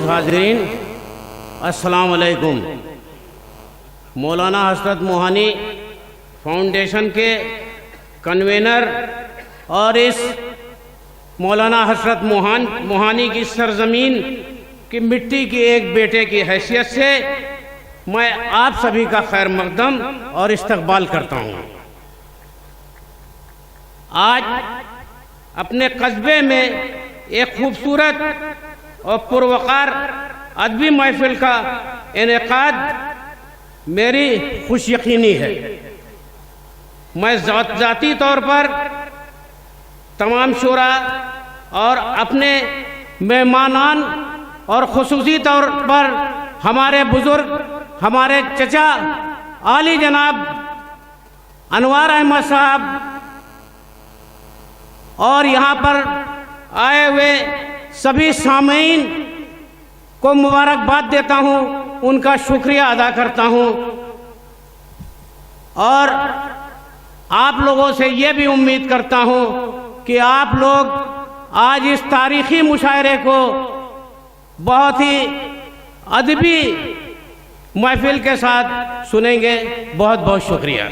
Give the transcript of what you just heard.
हाज़रीन, अस्सलाम वालेकुम। मौलाना हज़रत मोहानी फाउंडेशन के कन्वेनर और इस मौलाना हज़रत मोहानी की सरज़मीन की मिट्टी के एक बेटे की हैसियत से मैं आप सभी का खैर मकदम और इस्तकबाल करता हूँ। आज अपने कस्बे में एक खूबसूरत और पुरवकार अदबी महफिल का इनेकाद मेरी खुश यकीनी है। मैं ज़ाती तौर पर तमाम शुरा और अपने मेहमानान और खुसूसी तौर पर हमारे बुज़ुर्ग, हमारे चचा आली जनाब अनवार अहमद साहब और यहाँ पर आए हुए सभी सामीन को मुबारकबाद देता हूँ, उनका शुक्रिया अदा करता हूँ और आप लोगों से ये भी उम्मीद करता हूँ कि आप लोग आज इस तारीख़ी मुशायरे को बहुत ही अदबी महफिल के साथ सुनेंगे। बहुत बहुत शुक्रिया।